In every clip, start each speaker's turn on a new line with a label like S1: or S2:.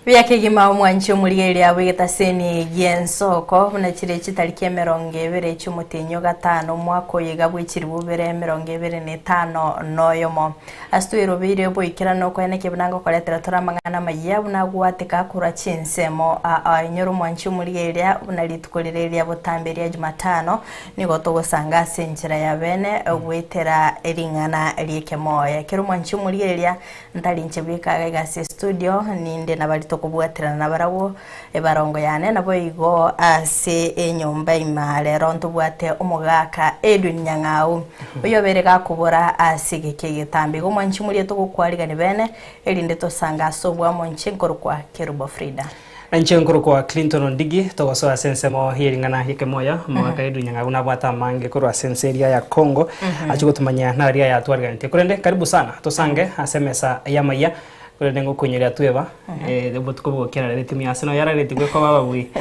S1: Byakigima omwanchi omuliyeli abwegeta seni yensoko na chireki tariki 20 cy'umutinyo gatano mwaka oyiga bwikiribu bere 2025 noyomo astuiro bire boikira no kwene kibunango koletera toramangana mayabu na gwatika kura chinsemo a inyoro mwanchi omuliyeli bunalitukolerelia botamberia Jumatano nigo togosanga senjira ya bene gwetera eringana eliekemoya kero mwanchi omuliyeli ndali nchebika gase studio ninde nabali tokubwatirana nabarawo ebarongo yane nabo igo ase enyomba imale ronto bwate omugaka Edwin Nyang'au oyobere gakubura asigeke gitambi go mwanchi muri tokukwariga bene elinde tosanga sobwa monche nkorukwa Kerubo Frida
S2: Anche nkorukwa Clinton Ndigi togosoa sensemo hiringana hikemoya omugaka Edwin Nyang'au nabwata mange korwa senseria ya Kongo achugotumanya na ria ya twarganite kurende karibu sana tosange asemesa yamaya kurende ngokunyeria tweba debo tukobokera retimu ya Arsenal yararetigwe ko bababwi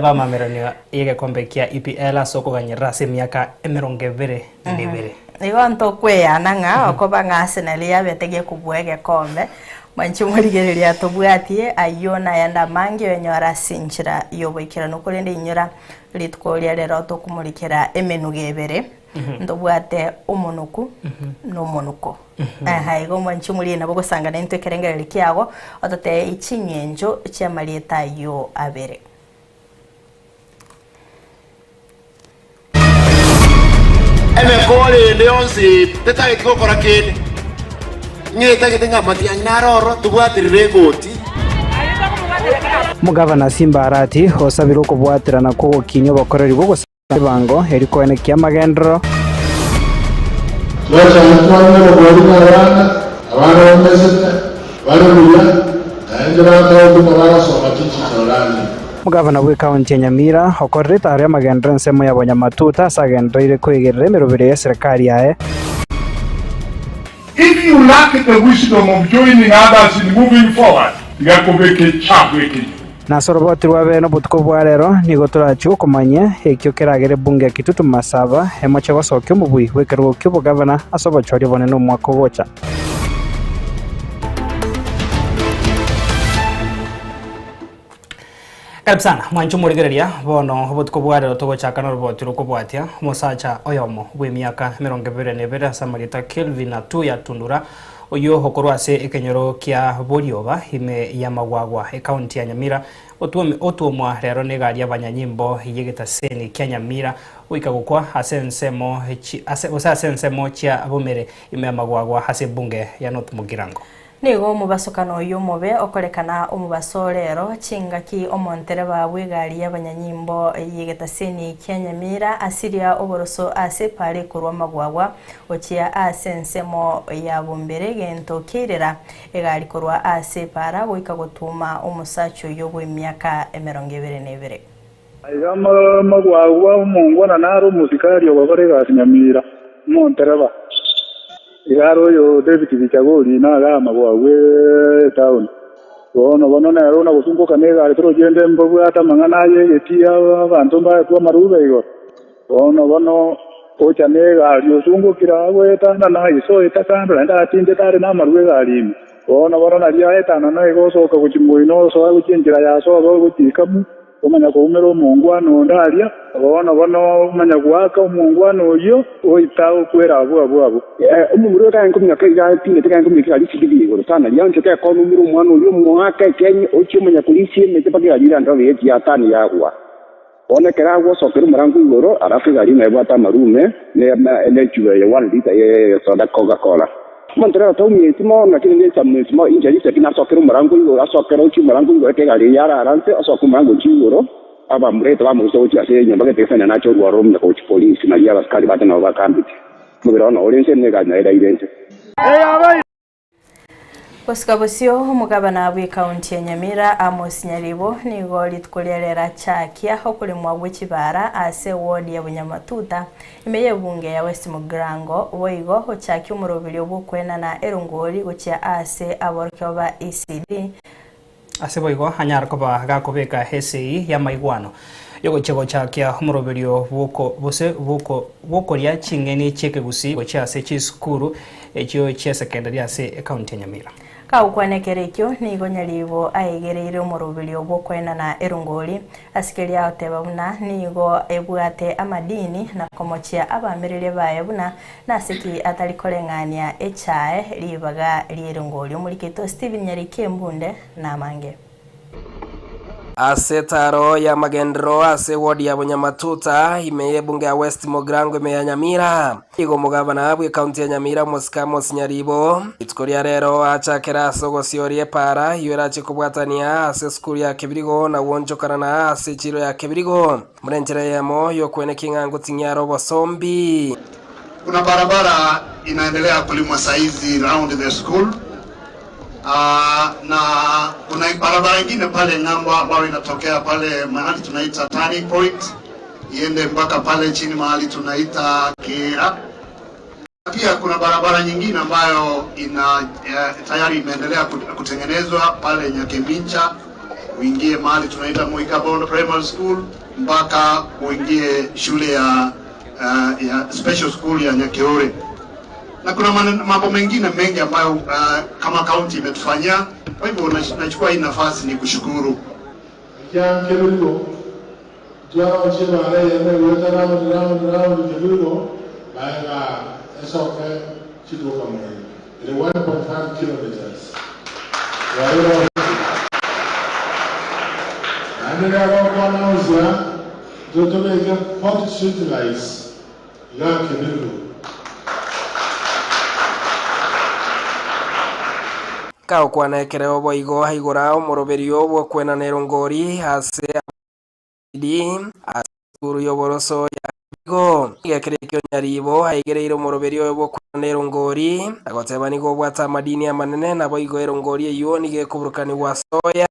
S2: bamamerania yege kombe kia EPL asoko ganyira se myaka 20 ndebere
S1: igo ntokweya nanga okoba nga Arsenal yabetege kubwege kombe mwanchi murigereria tobwatie ayona yanda mange yenyora sinchira yobwikira no kurende inyora litkolia lero tokumulikira emenugebere ndobwate omonuku no monuko igo mwanchi muri nabo gusanga nento kerengereri kiago otate ichinyenjo cyamalieta yo abere
S3: kole leonsi teta itiko korakene ngeta gitinga matia naroro tubwatirire goti
S4: Mugavana Simba Arati osabiro kubwatirana ko kinyo bakoreri bwo bango eriko ene kya magendro
S5: Wacha mtwana bwari abana bamezete baruya naendera ko kubara soma chichi solani
S4: Mugavana we county ya Nyamira okorreta ari magendro nsemo ya Bonyamatuta sagendro ire kwegerere merobere ya serikali yae.
S5: If you lack the wisdom of joining others in moving forward, yakobeke chabweke.
S4: Na soroboti rwabeno butuko bwarero nigo turachu kumanya ekyo keragere bunge ya Kitutu Masaba emoche gosokyo mubui wekerwo kyo Gavana asobo chori bone no mwako gocha.
S2: Karibu sana mwanchu murigereria bono butuko bwarero togochaka no roboti rukobwatia musacha oyomo bwe myaka 20 samarita Kelvin Atuya Tundura oyo hokorwa ase ekenyoro kia Borioba ime ya Magwagwa county ya Nyamira otuomwa rero negaria abanyanyimbo yegeta seni kia Nyamira oika gukwa asensemo asensemo chia bomere ime ya Magwagwa ase bunge ya North Mugirango
S1: nigo mubasokano yomobe okorekana omubasolero chingaki omontere babwe gari y'abanyanyimbo yegeta seni kia Nyamira asiria oboroso ase pare kurwa Magwagwa ochia asensemo ya bombere gento kirera egari kurwa ase para boika gutuma omusacho yobwe myaka 2022
S6: ayama Magwagwa mungwana naro musikari obagore gari Nyamira montereba igaro yo David Bichagori na gama bwawe town bono nero na gusunguka nega tro gende mbogo ata mangana ye yetia abantu ba twa marube igo bono ocha nega yo sungukira weta na iso itakanda nda tinde tare na marube galimi bono na ria eta na igo soka kuchimuino so guchinjira ya so gutikamu omanya ko umero mungwano ndaria bono manya gwaka umungwano yo oitao kwera abo umumuro ka nkomya ka tinge ka nkomya ka lisibidi go sana yancho ka ko umuro mwana yo mwaka kenye ochi manya kulisi mete pa ga ndo ye ya tani yagwa ona kera go sokero marangu ngoro arafu gari na bata marume ne chuwe ya 1 liter ye soda Coca-Cola Montreal tomi timo na kile timo injali se kina sokero marangu ngoro sokero uchi marangu ngoro ke gari yara aranse asoko marangu ngoro aba mreto wa muso uchi ase nyamba ke tefanya nacho rwa rom na coach police na ya askari bata na bakambi mubirona orense nega na ida irense
S1: Bosikabosio omugabana bwe county ya Nyamira Amos Nyaribo nigo litkolerera chakia okulimwa gwekibara ase ward ya Bunyamatuta imeye bunge ya West Mugirango boigo ochaki umurobiri obukwena na erongori gocha ase aborkoba ECD
S2: ase boigo hanyar koba gakobeka HCI ya maigwano yogo chego chakia muroberio boko ria chingeni cheke gusi gocha se chi skuru ekyo cha secondary ase county ya Nyamira.
S1: Kaukwanekerekyo ni igonyaribo aigereire umurubirio bokwena na erungori asikeria oteba buna nigo ebwate amadini na komochia abamirire baye buna nasiki atari korengania echae libaga lierungori umurikito Steven Nyarike Mbunde na mange
S7: Asetaro ya magendro ase wodi ya Bunyamatuta imeye bunge ya West Mogrango imeye Nyamira igo mugabana bwe county ya Nyamira Moscamos Nyaribo itkoria rero achakera sogosyorie para yura chikubwatania ase skuli ya Kibirigo na wonjokarana ase chiro ya Kibirigo murenjere yamo yo kwene kingangu tinyaro Bosombi.
S8: Kuna barabara inaendelea kulimwa saizi round the school. Na kuna barabara nyingine pale ng'ambo ambayo inatokea pale mahali tunaita Turning Point iende mpaka pale chini mahali tunaita Kera. Pia kuna barabara nyingine ambayo tayari imeendelea kutengenezwa pale Nyakebincha uingie mahali tunaita Muikabondo Primary School mpaka uingie shule ya special school ya Nyakeore. Na kuna mambo mengine mengi ambayo kama county imetufanyia. Kwa hivyo nachukua hii nafasi ni kushukuru.
S5: Kibirigo jao chema yeye weta round Kibirigo baada esoka chido kama ile 1.5 kilometers. Wao ndio kwa nauza tutaweka 40 street lights ya Kibirigo.
S7: Kao kwanekereo boigo haigora umuroberio bwo kwena nerongori ase di asuru yoboroso ya Kibirigo igekerekyo Nyaribo haigereire umuroberio bwo kwena nerongori agoteba nigo bwata madini ya manene na boigo erongori eyo nige kuburukani wa soya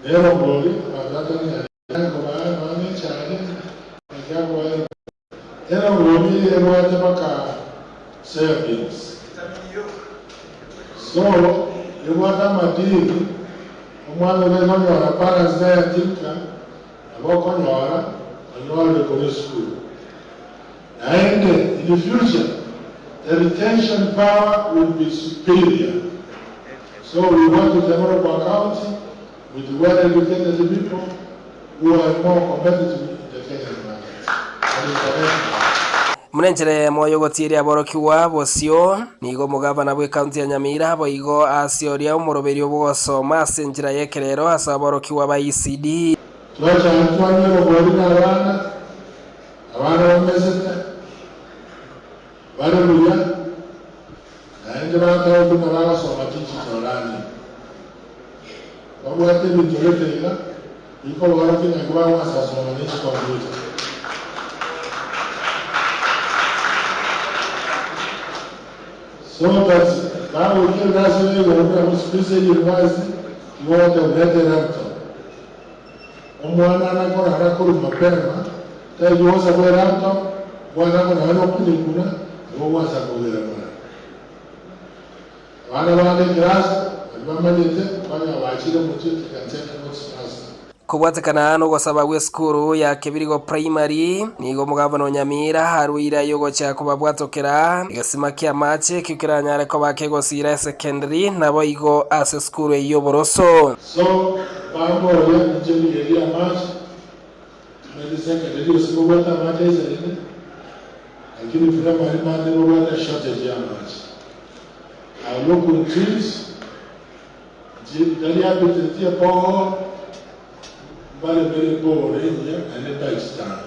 S5: erongori azatani yango bana cyane ajabo erongori erwate baka service. So, you want a madini, umwana leo nyora para zaya tinka, aboko nyora, anyora the college school. And in the future, the retention power will be superior. So we want to develop our county with well-educated people who are more competitive in the Kenyan market.
S7: Murenjere moyo gotiri aborokiwa bosio nigo mugabana bwe county ya Nyamira boigo asioria umuroberio bwosoma asenjira yekerero asaborokiwa ba ECD.
S5: Twacha ntwanyero bori abana bamezeta baruya naende batawo kunabara soma tichi torani babwate bitoleka iko barati ngwa wasasoma ni computer. So that now we can actually go to special university, you want to get a laptop. Umwana anakora anakuru mapema, tayo yosa kwa laptop, wana kuna kuna, yosa kwa laptop. Wana grasa, mama nite, wana wachile mutiti kantene mutasi.
S7: Kubwatekana no gosaba gwe skuru ya Kibirigo primary nigo mugabano Nyamira haruira yogo cha kubabwatokera igasima kia mache kikira nyare ko bakegosira secondary nabo igo ase skuru eyoboroso.
S5: So bambo ya njeli ya mache tumedi secondary usibwata mache zaidi lakini pia mali mali shortage ya mache. I look at trees Dalia bititia poho very poor and it takes time.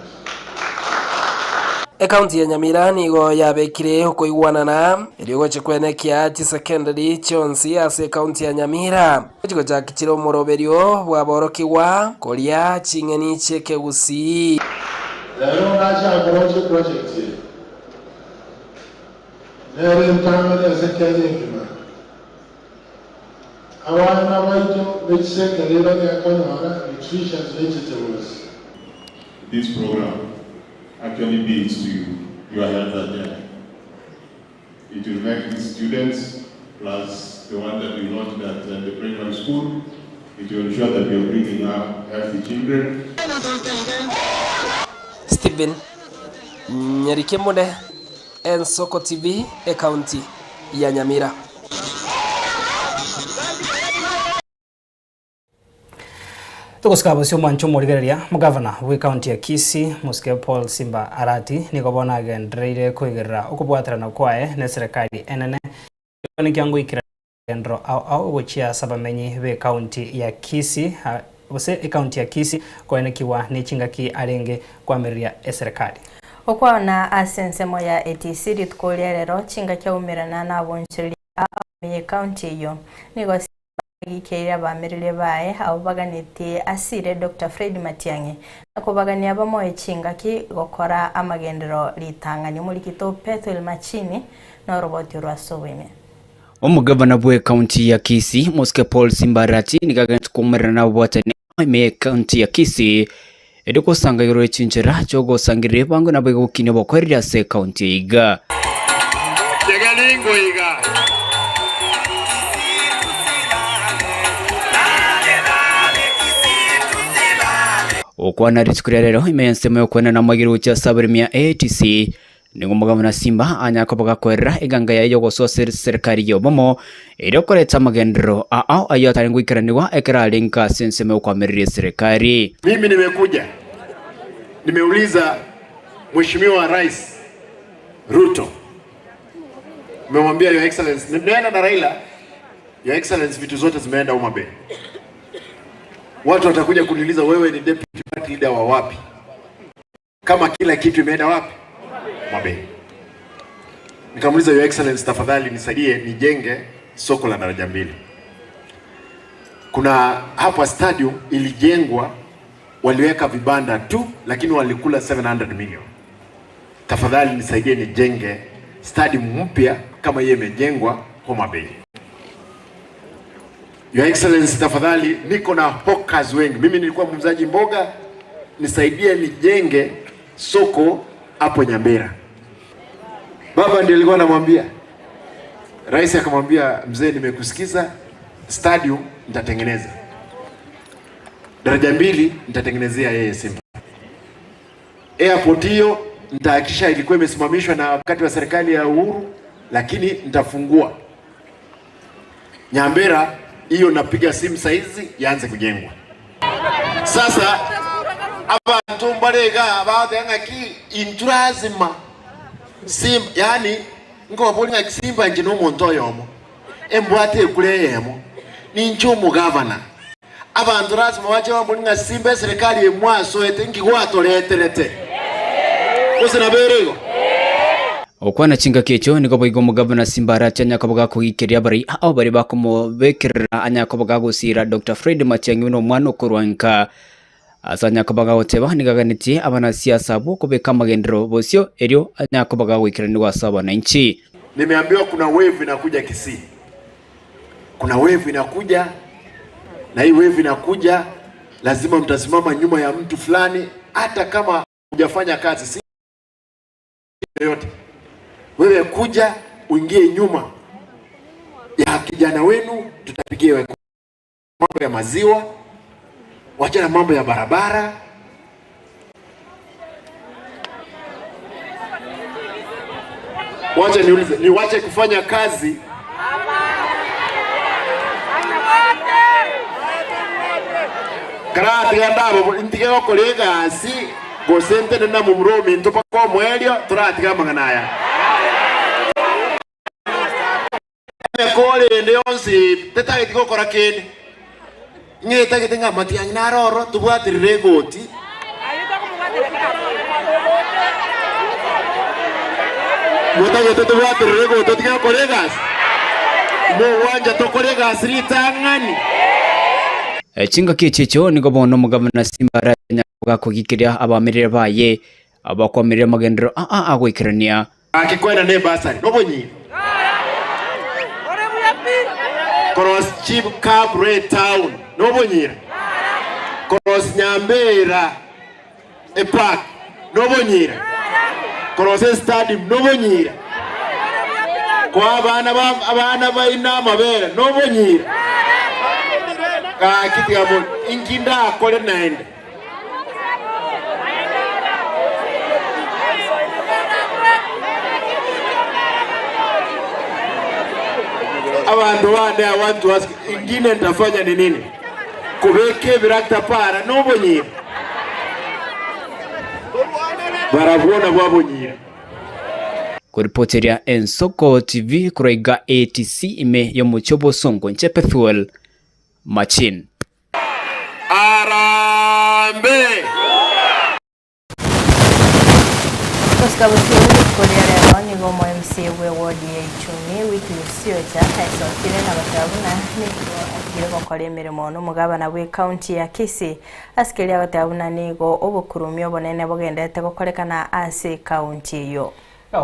S7: County ya Nyamira nigo yabekire kuigwanana irigo chikwene kia chi secondary chonsi ase county ya Nyamira chigo cha kichiro moroberio bwaborokiwa kolia chingeni cheke gusi
S5: lero nacha project lero ntamene ase Kenya awana waito which secondary ya Kenya nutritious vegetables.
S9: This program actually builds to your health agenda. It will make the students plus the one that we launched at the primary school It will ensure that we are bringing up healthy children.
S7: Stephen Nyarikemude, Ensoko TV, County ya Nyamira.
S2: Tukusikaba sio mwancho murigereria mugavana we county ya Kisii Muske Paul Simba Arati niko bona agendreire kuigerera ukubwatirana kwae ne serikali enene ni kyangu ikira gendro au gochia sabamenyi we county ya Kisii ose county ya Kisii kwa kiwa ni chingaki arenge kwamiria serikali
S1: okwana asensemo ya ATC ritkolero chingaki umirana na bonchiri me county yo nigo Keira bamirire bae abo baganite asire Dr. Fred Matiang'i akobagania abamo echingaki gokora amagendero litangani muri kito Petro Machini na roboti rwasoweme
S10: omugavana bwe county ya Kisii Muske Paul Simba Arati nigaganta kumerana bwatane me county ya Kisii ediko sanga yoro echinjera chogo sangire bango na bego kine bokorira se county iga
S3: tegalingo iga
S10: okwana ritsikura rero imensemo yokwana na magiru cha sabremia ATC ningo mugavana Simba anyakoboga kwerera iganga yayo gosose serikali yobomo irokoreta magendero ayo atarengwikiraniwa ekeralinka sensemo kwamirire serikali.
S3: Mimi nimeuliza Mheshimiwa Rais Ruto, nimemwambia Your Excellency, nimeenda na Raila, Your Excellency vitu zote zimeenda Umabe. Watu watakuja kuniuliza wewe ni deputy party leader wa wapi? Kama kila kitu imeenda wapi? Umabe. Nikamuuliza Your Excellency, tafadhali nisaidie nijenge soko la daraja 2. Kuna hapa stadium ilijengwa, waliweka vibanda tu lakini walikula 700 million. Tafadhali nisaidie nijenge stadium mpya kama hiyo imejengwa Homa Bay. Your Excellency, tafadhali niko na hawkers wengi. Mimi nilikuwa muuzaji mboga, nisaidie nijenge soko hapo Nyambera. Baba ndiye alikuwa anamwambia. Rais akamwambia, mzee nimekusikiza, stadium nitatengeneza. Daraja 2 nitatengenezea yeye Simba. Airport hiyo nitahakikisha ilikuwa imesimamishwa na wakati wa serikali ya Uhuru, lakini nitafungua. Nyambera hiyo napiga simu saizi yaanze kujengwa. Sasa abantu mbarega abadenga ki inturazima Simba, yani ngo bolinga Simba nje no muntu oyomo embwate kuleyemo nincho mugavana abantu razima waje bolinga Simba serikali emwaso etengi gwatoreterete usina berego
S10: okwana chinga kecho niko boigo mugavana Simba Arati anyakaboga kugikiria bari aho bari bakumubekera anyakaboga gusira Dr. Fred Matiang'i no mwana okurwanka asanyakaboga oteba nigaganitie abana siasa bo kubeka magendero bosio erio anyakaboga gwikirani wasaba na nchi.
S3: Nimeambiwa kuna wave inakuja Kisii. Kuna wave inakuja, na hii wave inakuja lazima mtasimama nyuma ya mtu fulani hata kama hujafanya kazi si yote. Wewe kuja uingie nyuma ya kijana wenu, tutapigia mambo ya maziwa, wacha na mambo ya barabara. Wacha niulize, ni wache kufanya kazi karati gandabo intige kolega asi go sente na mumromi ntopa kwa mwelio turati kama nganaya kole ndionsi tetagiti gukora kindi nyetagiti ngamati anaroro tubwatirire goti mutagite tubwatirire goti tiga kolegas mo wanja to kolegas ritangani
S10: chinga kichicho niko bono mugavana Simba Arati anyakaboga kugikiria abamirire baye abakwamirire magendero agwikirania
S3: akikwenda ne basari nobonyi Cross Chief Cab Red Town nobonyira Cross Nyambera Park nobonyira Cross Stadium nobonyira kwa abana baina mabera nobonyira kiti gabo inkinda akore naende abantu bande abantu ingine nitafanya ni nini kubeke birakta para nobonyira barabona bwabonyira
S10: kuripoteria Ensoko TV kuraiga ATC ime yomuchobo songo nchepethuel Machin
S3: Arambe
S1: Koskabuturi kuriarero nigo mo MC we wodi echumi wiki usio cha kaisokire na batabuna nigo agire gukora imirimo n'umugabana we county ya Kisii asikeria batabuna nigo obukurumyo bonene bogendete gukorekana ase county yo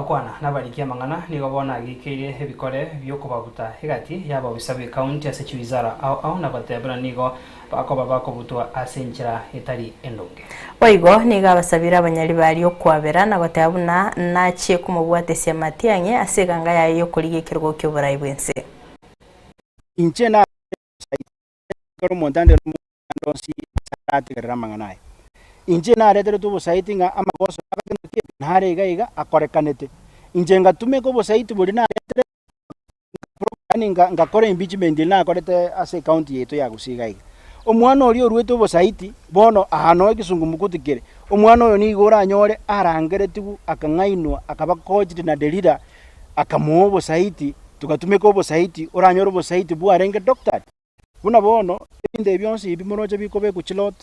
S2: kwana nabarikia mangana nigo bona gikire ebikore byokubabuta higati yaba bisabe county ase chiwizara au nabatebra nigo bakobutwa ase nchira etari endonge
S1: Oigo niga basabira abanyali bari okwabera na batabuna nacie kumubwate sematianye aseganga yayo kurigikirwa cy'uburayi bwense
S11: inche na koro montande ndosi sati ramanganaye inche na retero tubo site nga amagoso akatende ntare gaiga akorekanete inje ngatume ko bo site buri na retero programming ngakora impeachment na akorete ase county yetu ya Gusigaiga omwana ori orweto bo site bono ahano ekisungu mukutikere omwana oyo ni igora anyore arangere tigu akangainwa akaba coach na delida akamuobo site tukatume ko bo site oranyoro bo site bu arenge doctor buna bono ebinde byonse ibimoroje bikobe ku chilot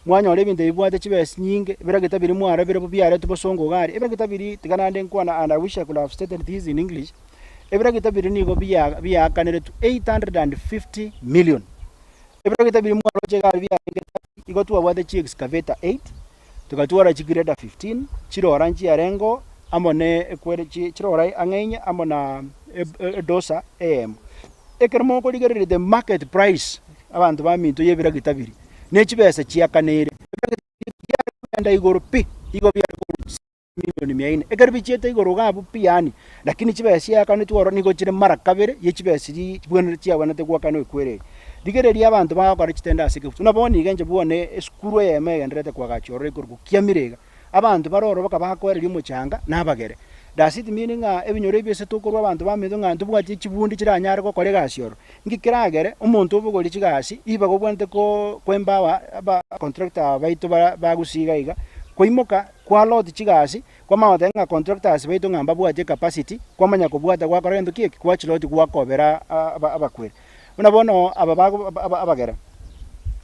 S11: mwanya ole binde bibwate chibesi nyinge biragita biri mwara bire byare tubosongo gari ebiragita biri tiganande nkwana and I wish I could have stated this in English ebiragita biri nigo biya kanere to 850 million ebiragita biri mwara je gari biya igo tuwabwate chi excavator 8 tukatuara chigireda 15 chiro orange ya rengo amone ekwere chiro orai angenya amona dosa ekermo ko digere the market price abantu baminto yebiragita biri nechibesa chiakanere enda igoro pi igo bya milioni 400 egarbi chete igoro gabu piani lakini chibesa yakane tuoro nigo chire mara kabere yechibesa bwene chiabana te gwakano ekwere digere abantu bakora chitenda asike tunaboni genje buone eskuru yeme gendrete kwa gachore kurgu kiamirega abantu baroro bakabakore limo changa nabagere dasit meaning ebinyore byese tukorwa abantu bameze ngantu bwati chibundi kiranyara ko kore gasioro ngikiragere umuntu ubugori chigasi iba gobwante ko kwembawa aba contractor baito bagusigaiga koimoka kwa lot chigasi kwa mawatenga contractors baito ngamba bwate capacity kwa manya kubwata kwa korendo kieki kwa chiloti kwa kobera abakwere buna bono abagera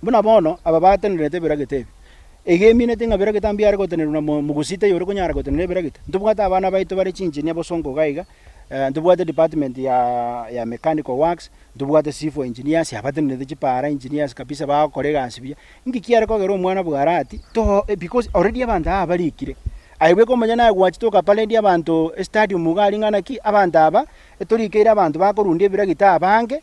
S11: buna bono ababatenrete biragete egemi tinga biragita mbiare gotenera mugusite yoro kunyara gotenera biragita ndubwata abana baito bari chinjini abosongo gaiga ndubwata department ya mechanical works ndubwata civil engineers abatenera chipara engineers kabisa bakorega asibya ngikiare ko gero mwana bwarati to because already abanda barikire aiwe ko manyana gwachitoka pale ndi abantu stadium mugali ngana ki abanda aba etorikeira abantu bakorunde biragita abange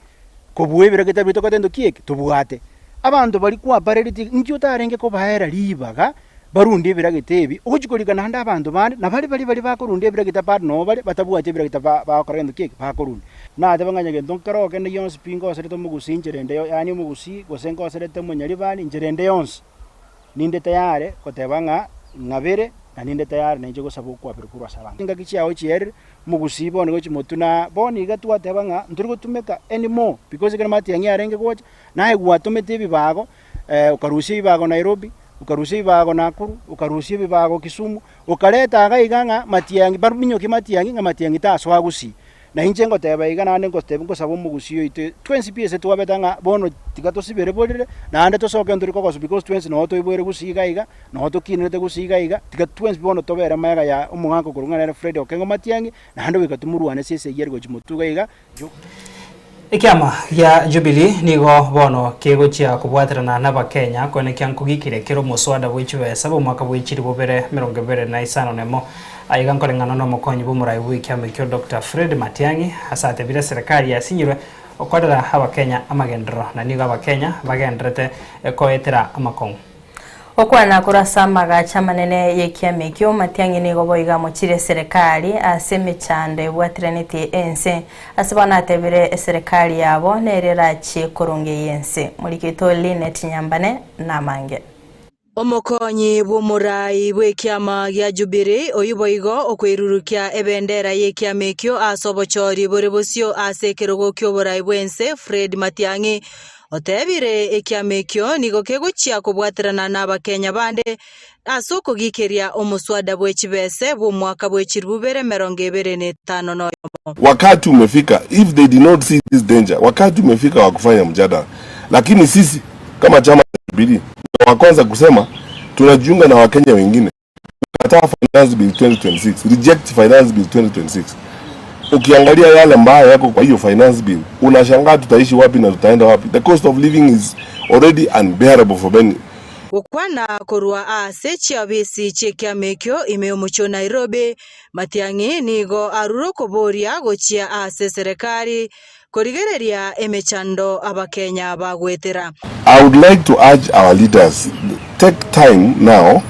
S11: kobuwe biragita bitoko tendo kieke tubwate abantu bali kwa bareriti njyo tarenge ko bahera libaga barundi biragitebi ugikorikana handa abantu bandi nabali bali bakorunde biragita part no bali batabuwa biragita bakorendo keke bakorunde na tabanganya gendo karo kende yons pingo sereto mugusinjerende yani mugusi gosengo serete munyari bali njerende yons ninde tayare kotebanga ngabere na ninde tayare nenje gosabu kwa perkurwa sabanga inga kichao chier mugusibo ngo chimotuna boni gatwa tebanga ndurgo tumeka anymore because kana mati yangi arenge gocha nae gwatumete bibago ukarushi bibago Nairobi ukarushi bibago Nakuru ukarushi bibago Kisumu ukaleta gaiganga mati yangi barminyo kimati yangi ngamati yangi taswa gusi na injengo teba igana ane ngostebe ngosabo mugusiyo ite 20 PS tuwabetanga bono tigato sibere bolire na ande to soke nduriko koso because 20 no to ibere gusiga iga no to kinete gusiga iga tiga 20 bono tobera mayaga ya umuhango kurungana Fred okengo matiyangi na ande wikatumurwane sese yergo chimutuga iga
S2: ikiama ya Jubilee nigo bono kego chia kubwatirana naba Kenya kone kyankugikire kero muswada bw'ikibesa bo mwaka bw'ikiri bubere 25 nemo aiga nkorengana no mukonyi bumurai w'ikiama kyo Dr. Fred Matiang'i asate bire serikali yasinyirwe okwadara aba Kenya amagendero na nigo aba Kenya bagendrete koetera amakongo
S1: okwana kurasa magacha manene yekiama ekio Matiang'i nigo boiga mochire serikali ase emechando ebwatiraneti ense ase banatebire serikali yabo nererachi korongei ense Mulikito Linet Nyambane namange.
S12: Omokonyi bw'omurai bw'ekiama gya Jubilee oyuboigo okwerurukia ebendera y'ekiama ekio ase obochori bore bosio ase ekerogo ky'oborai bwense Fred Matiang'i otebire ekiama ekio nigo kegochia kubwatirana n'abakenya bande ase okogikeria omuswada bw'echibese bw'omwaka bw'echirubere 2025 noyomo.
S13: Wakati umefika, if they did not see this danger, wakati umefika wa kufanya mjadala. Lakini sisi kama chama cha Jubilee wa kwanza kusema tunajiunga na wakenya wengine kukataa finance bill 2026, reject finance bill 2026. Ukiangalia yale mbaya yako kwa hiyo finance bill, unashangaa tutaishi wapi na tutaenda wapi. The cost of living is already unbearable for many.
S12: Ukwana korwa ase chiabisi chekiama ekio imeomucho Nairobi Matiang'i nigo aruro koboria gochia ase serikali korigereria emechando abakenya bagwetera.
S13: I would like to urge our leaders take time now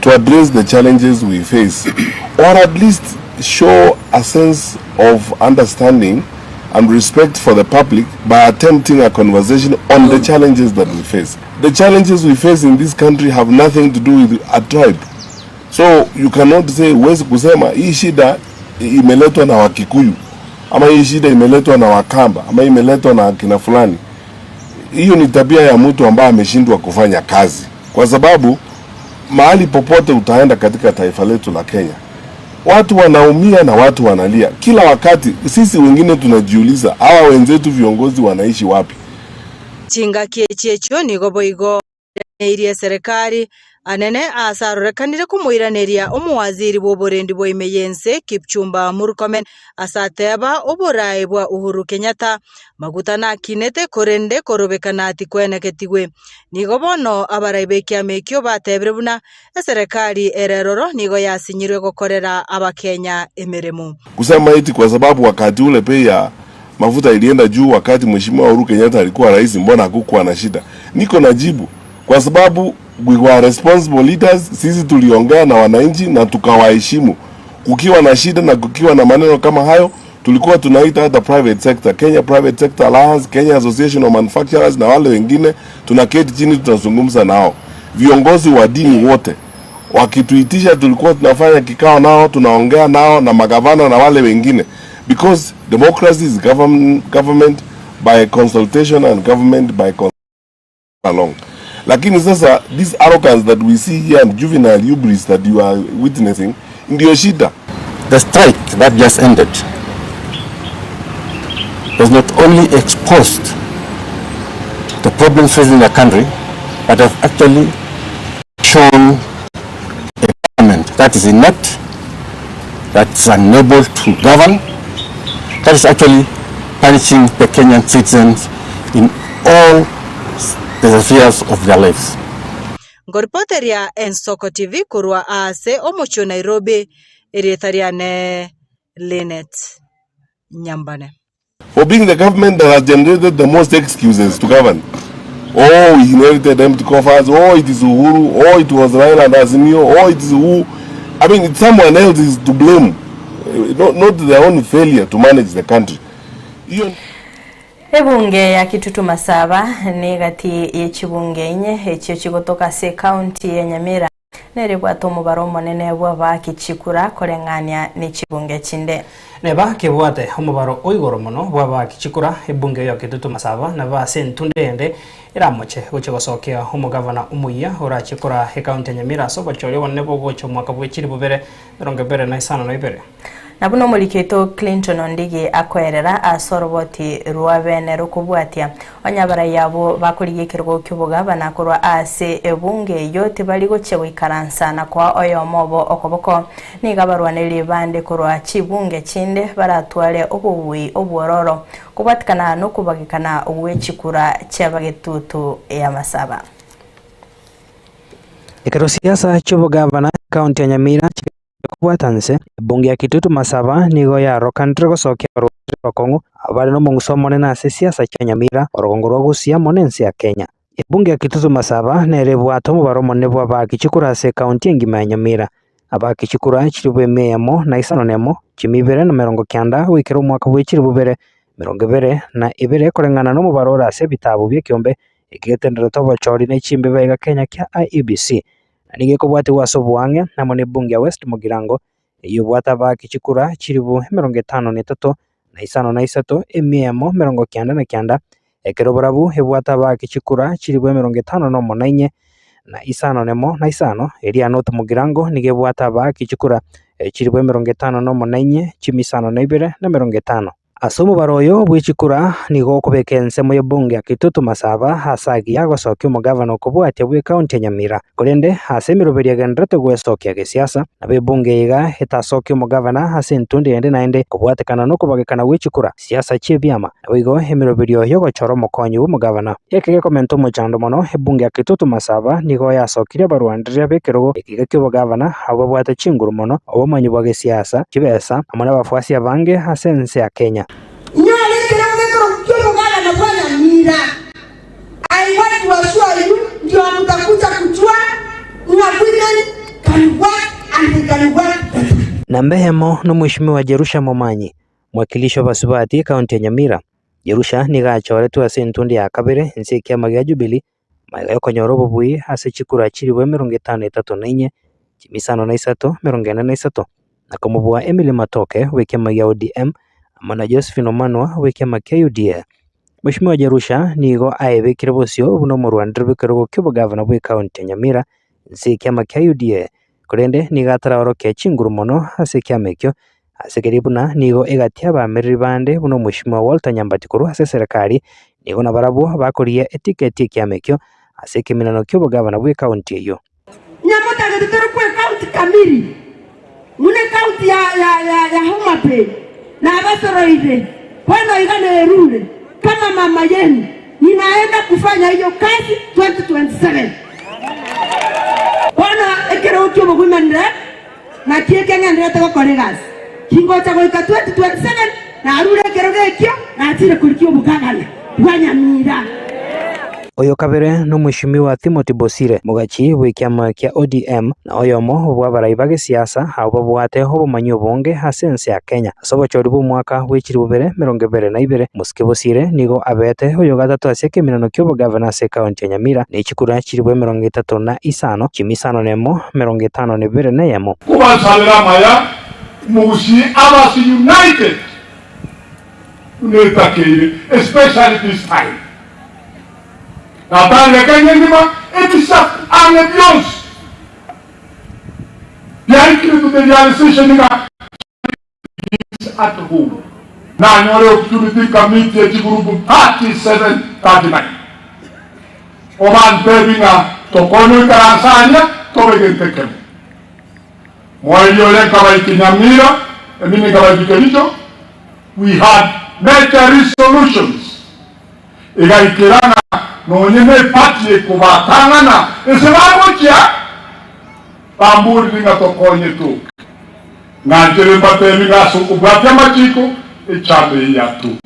S13: to address the challenges we face or at least show a sense of understanding and respect for the public by attempting a conversation on the challenges that we face. The challenges we face in this country have nothing to do with a tribe. So you cannot say huwezi kusema hii shida imeletwa na Wakikuyu ama hii shida imeletwa na Wakamba ama imeletwa na kina fulani. Hiyo ni tabia ya mtu ambaye ameshindwa kufanya kazi. Kwa sababu mahali popote utaenda katika taifa letu la Kenya, watu wanaumia na watu wanalia. Kila wakati sisi wengine tunajiuliza hawa wenzetu viongozi wanaishi wapi?
S12: Chinga kiechecho nigo boigo irie serikali anene asarorekanire kumuiraneria omuwaziri bw'oborendi bw'emeyense Kipchumba Murkomen asateba oborai bwa Uhuru Kenyatta magutana kinete korende korobekana ati kweneketigwe nigo bono abarai bekiama ekio batebire buna serikali ereroro nigo yasinyirwe gokorera abakenya emeremu.
S13: Kusema eti kwa sababu wakati ule bei ya mafuta ilienda juu wakati mheshimiwa Uhuru Kenyatta alikuwa rais, mbona hakukuwa na shida? Niko na jibu. Kwa sababu we were responsible leaders, sisi tuliongea na wananchi na tukawaheshimu. Kukiwa na shida na kukiwa na maneno kama hayo, tulikuwa tunaita hata private sector, Kenya Private Sector Alliance, Kenya Association of Manufacturers na wale wengine, tunaketi chini tunazungumza nao. Viongozi wa dini wote wakituitisha tulikuwa tunafanya kikao nao, tunaongea nao na magavana na wale wengine, because democracy is government by consultation and government by along. Lakini sasa this arrogance that we see here and juvenile hubris that you are witnessing ndio shida.
S14: The strike that just ended has not only exposed the problems facing the country, but have actually shown a government that is inept, that is unable to govern, that is actually punishing the Kenyan citizens in all the affairs of their lives.
S12: Ngoripoteria Ensoko TV kurwa ase omucho Nairobi eritariane Linet Nyambane.
S13: For being the government that has generated the most excuses to govern. Oh, we inherited empty coffers. Oh, it is Uhuru. Oh, it was Raila and Azimio. Oh, it is who. I mean, it's someone else is to blame. Not their own failure to manage the country.
S1: Ebunge ya Kitutu Masaba ni gati y'ekibunge enye ekyo kigotoka se county ya Nyamira nerebwato mubaro monene bwa Kichikura korengania n'ekibunge kinde
S2: neba kebwate omubaro oigoro muno bwa Kichikura ebunge ya Kitutu Masaba na ba sentundende iramoche gochegosokea omugavana umuya orachikora he county ya Nyamira so bachore wonne bogocho mwaka bwechiri bubere 2025
S1: Nabuno Mulikito Clinton Ondigi akwerera asoroboti ruwabene rukubwatia onyabara yabo bakurigikirwa cy'ubugabana kurwa ase ebunge yote bali gochewe ikaransana kwa oyomobo okoboko nigabarwanire bande kurwa chibunge chinde baratwale obuwi obwororo kubatikana no kubagikana uwechikura cyabagetutu ya Masaba.
S4: Ikaro siasa cy'ubugabana county ya Nyamira kubwatanse bunge ya Kitutu Masaba nigo ya rokandre gosokya bakongo abari no munguso monena ase siasa cya Nyamira orongo rwo gusia monense ya Kenya Ebunge ya Kitutu Masaba nerebwato mubaro monne bwa bakichikura ase kaunti engima ya Nyamira. Abakichikura chiribwe meyamo na isano nemo chimibere na 90 wikero mwaka w'echiribubere 2022 korengana no mubaro ase bitabo byekiombe ikigetendero tobochori na chimbe bega Kenya kya IEBC nige kubwate waso bwange namo ne bunge ya West Mugirango yubwata bakichikura chiribu 53 na isano na isato emiyamo 99 ekero burabu hebwata bakichikura chiribu 54 na isano nemo na isano eria North Mugirango nige bwata bakichikura chiribu 54 chimisano na 2 na 50 asomo baroyo bwechikura nigo kubeka ensemo y'ebunge ya Kitutu Masaba hasagi yagosokia omugavana okubwatia bwe kaunti ya Nyamira kurende hase miroberia genderete gwesokia gesiasa nabe bunge iga etasokia omugavana hase ntundi ende naende kubwatekana no kubagekana bwechikura siasa chebyama nabigo emiroberio yogochora omokonyi w'omugavana ekege komento mochando mono ebunge ya Kitutu Masaba nigo yasokirie barwandiria bekerogo ekiga ky'obugavana abo bwate chinguru mono obomanyi bwa gesiasa kibesa amana bafuasi abange hase nse ya Kenya.
S15: I want to assure you, ndio mtakuja kujua women can work and they can work better.
S4: Nambehemo no mheshimiwa Jerusha Momanyi mwakilishi wa Basubati kaunti ya Nyamira. Jerusha nigachore tu ase ntundi ya kabere nse kiama gya Jubilee magayo konyorobo bui ase chikura chiriwe 54 chimisano na isato 43 na komubwa Emily Matoke wekiama gya ODM amana Josephine Omanwa wekiama kya UDA. Mheshimiwa Jerusha nigo aebekire bosio buno murwandire bekerogo ky'obugavana bwe kaunti ya Nyamira nse kiama kya UDA kurende nigatara oroke chinguru mono ase kiama ekyo ase keribuna nigo egatia bamereri bande buno Mheshimiwa Walter Nyambati kuru ase serikali nigo nabarabo bakorie etiketi kiama ekyo ase keminano ky'obugavana bwe kaunti eyo.
S15: Nyamota gedutero kwe kaunti kamili mune kaunti ya Homa Bay na abasoroide kwano igane erule kama mama yenu ninaenda kufanya hiyo kazi 2027. Bwana ekero ukyo mugumande na kieke ngende toko kolegas. Kingocha goika 2027 na arure ekero gekyo na atire kulikyo bugagana. Bwanyamira.
S4: Oyo kabere no mheshimiwa Timothy Bosire mugachi wekiama kya ODM na oyomo bwa baraiba siasa abo bwate hobo manyo bonge hasense ya Kenya asobo choribu mwaka w'echiribubere 2022 Musike Bosire nigo abete oyo gatatu ase keminano ky'obugavana ase kaunti ya Nyamira n'echikura chiribu 35 chimisano nemo 52 na yemo
S5: kubasalira maya mugusi abasi united unetakire especially this time. Natanya Kenya nima etisa anebions. Yaikiri to the realization nima at home. Na nyore opportunity committee eti group 3739. Oman pebinga tokono karansanya tobegente kem. Moyo kama ikinyamira emini kama ikericho. We had major solutions. Igaikirana no nyeme pati kubatangana esebamocha bamburi linga tokonye tu ngajere batemi gaso kubwatya machiko echambe ya tu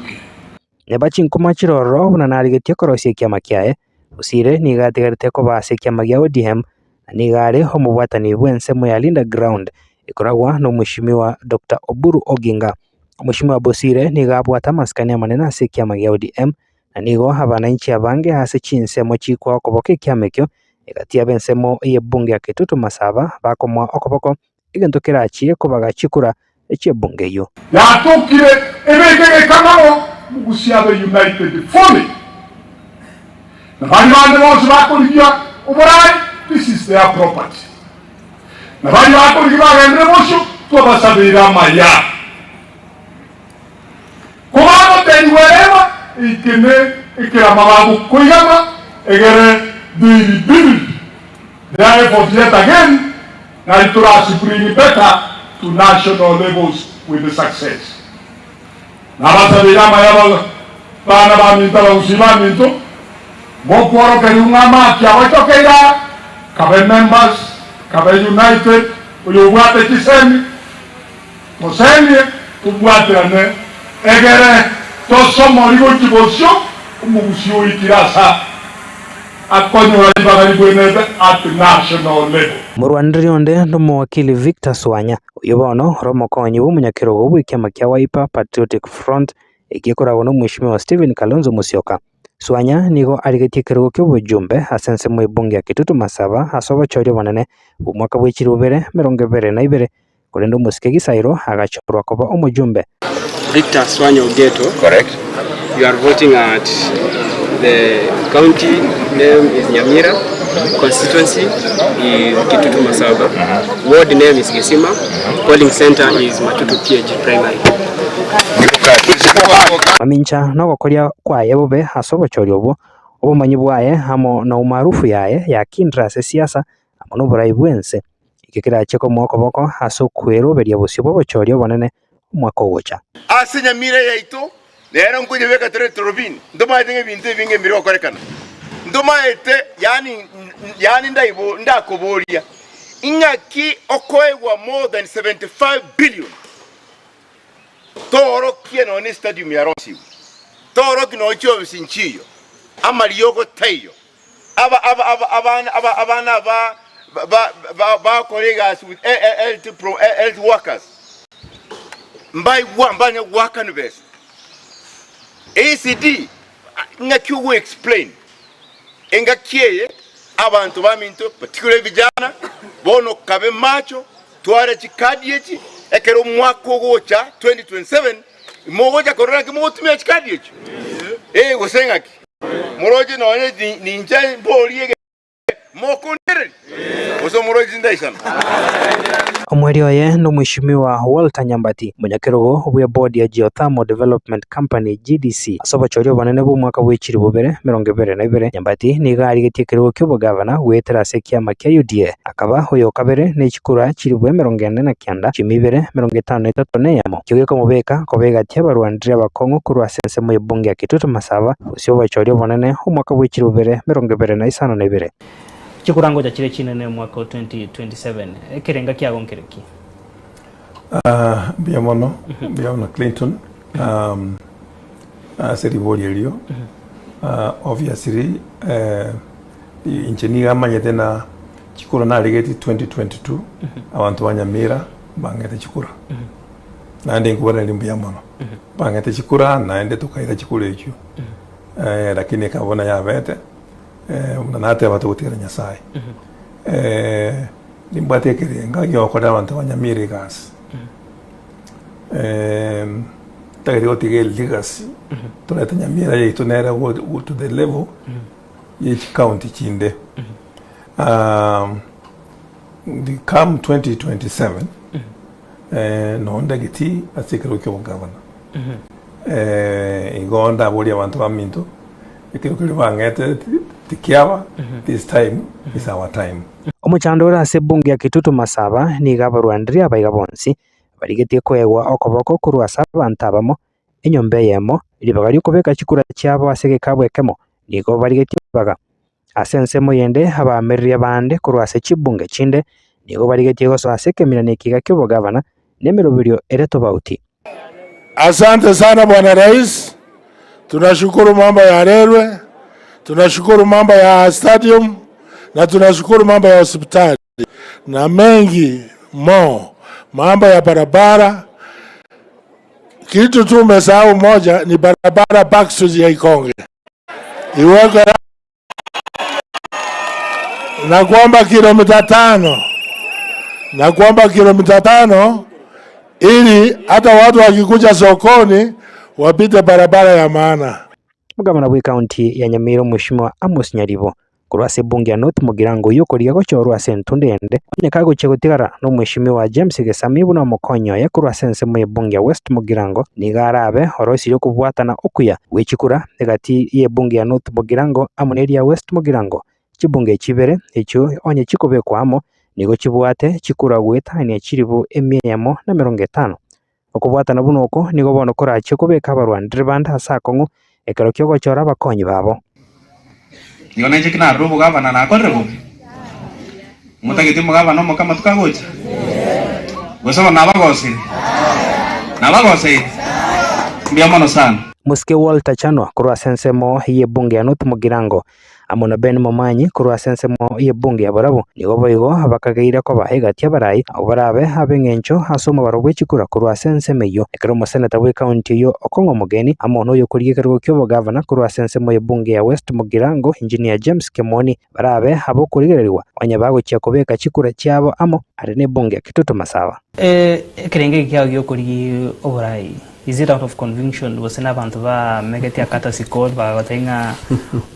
S4: Nebachinkuma chiroro una narigetie korosie kiama kyae Bosire nigatigarite ko base kiama gya ODM nigare homubwatani bwensemo ya Linda Ground ikoragwa no mheshimiwa Dr. Oburu Oginga. Mheshimiwa Bosire nigabwata maskani manene ase kiama gya ODM nigo abananchi abange hase chinsemo chikwa okoboke kiamekyo igatia bensemo y'ebunge ya Kitutu Masaba bakomwa okoboko igento kirachi kubaga chikura echebunge yo
S5: yatukire ebegege kamamo mugusiabe united fully na bandi bose bakurya uburai this is their property na bandi bakurya bagendre bosho tubasabira maya kubamo tenwerewa ikene ikira mababu kuyama egere the therefore yet again na iturasi bring better to national levels with the success na basabira mayaba bana baminta baushibaminto bokoro kayungama kyawachokeira kabe members kabe united uyubwate kisemi moseni tubwate ane egere tosomo ligo kibosyo umugusyo ikirasa akonyora ibagari at national level.
S4: Murwaniri onde ndo mwakili Victor Swanya uyobono romokonyi w'umunyakirogo w'ikiama kya Wiper Patriotic Front igikoragwo no Mheshimiwa Stephen Kalonzo Musyoka. Swanya nigo arigetie kirogo ky'obujumbe asense mu ibunge ya Kitutu Masaba asobochorio banene umwaka bw'ekiri bubere 2022 kurenda umusike gisairo agachorwa kuba umujumbe.
S16: Victor Swanya Ogeto. Correct. You are voting at the county name is Nyamira, constituency is Kitutu Masaba, ward name is Gesima, polling center is Matutu PH Primary.
S4: Mamincha no gokoria kwaye bobe asobochorio obwo obumanyi bwaye hamo na umaarufu yaye yakindra se siasa amono burai bwense ikikira cheko mwoko boko asokweroberia busyo bobochorio bonene umwaka wocha
S3: Nyamira yaito lero nkuje beka tere torobini ndoma ite bintu binge mbiri okorekana ndoma ite yani ndakoboria ingaki okoegwa more than 75 billion toro kieno ni stadium ya Rosi toro kino cho sinchiyo amaliogo tayo abana ba colleagues with health workers mbai wambane worker best ACD ngaki we explain engakiye abantu baminto particularly vijana bono kabe macho tware chikadi echi ekero mwaka gocha 2027 mogoja korora kimotumia chikadi echi gosengaki moroje none ninja bolie mokundere oso moroje ndaisana
S4: omweri oye no Mheshimiwa Walter Nyambati munyakirogo bwa board ya Geothermal Development Company GDC asobochorio banene bo mwaka w'ekiri bubere 2022 Nyambati niga arigetie kirogo ky'obugavana wetera se kiama kya UDA akaba hoyo kabere n'ekikura kiri bwe 49 kimibere 53 neyamo kigeko mubeka kobega tyabarwandire abakongo kurwa sense mu ibunge ya Kitutu Masaba usyo bachorio banene umwaka w'ekiri bubere 2022
S2: chikurango cha chile chinene mwaka 2027 ekerenga kiago nkereki
S17: biamono Clinton seri bolierio obviously incheniga manyete na chikura na rigeti 2022 abantu banyamira bangete chikura nande ngubara limbiamono bangete chikura naende tukaira chikura ekyo lakini kabona yabete unanate abantu gutira Nyasaye nimbatekerenga yokoda abantu banyamire gas tagari otigel legacy tuleta Nyamira yetu nera to the level each county chinde the come 2027 no ndagiti asikero kyo governor igonda boli abantu baminto ikiro kiri bangete tikiawa this time is our time.
S4: Omuchandora ase bunge ya Kitutu Masaba ni gabarwandiri abaiga bonsi barigetie kwegwa okoboko kurwa abantu abamo enyombe yemo libagari kubeka chikura cyabo asege kabwekemo nigo barigetie baga asense moyende abamerri abande kurwa ase chibunge chinde nigo barigetie goso aseke mirane kiga kyo gavana nemero birio ereto bauti.
S5: Asante sana Bwana Rais, tunashukuru mambo ya Rerwe, tunashukuru mambo ya stadium na tunashukuru mambo ya hospitali na mengi mambo ya barabara. Kitu tu umesahau moja ni barabara Backstreet ya Ikonge iweke na kwamba kilomita 5 ili hata watu wakikuja sokoni wapite barabara ya maana.
S4: Mugavana wa county ya Nyamira Mheshimiwa Amos Nyaribo kurwase bunge ya North Mugirango yokoriga gochorwa sentundende nyakago chegotigara no Mheshimiwa James Gesami buno mokonyo ya kurwase nsemo bunge ya West Mugirango nigarabe orosi yo kubwatana okuya wechikura negati ye bunge ya North Mugirango amuneri ya West Mugirango chibunge chibere echo onye chikobekwamo nigo chibwate chikura gwetani ekiribu 150 okubwatana buno oko nigo bono korache kubeka abarwandire banda asakongo ekero kyo gochora abakonyi babo
S18: nigo nanje kina rubu gavana na akorrebo mutagiti mugavana mo kama tukagocha gosaba nabagose mbia mono sana.
S4: Muske Walter Chanwa kurwa sensemo ye bunge ya North Mugirango amona Ben Momanyi kurwa sensemo ye bunge ya Borabu nigo boigo abakageira ko bahigatia barai abarabe abengencho asoma barobwe chikura kurwa sensemo yo ekromo senata we county yo Okongo Mugeni amono yo kuriye kergo kyo governor kurwa sensemo ye bunge ya West Mugirango engineer James Kemoni barabe abo kurigererwa onye bago cyakobeka chikura cyabo amo ari ne bunge ya Kitutu Masaba
S2: kerenge kyo kuri oborai. Is it out of conviction? Wasina abantu ba megeti akata sikol ba gotenga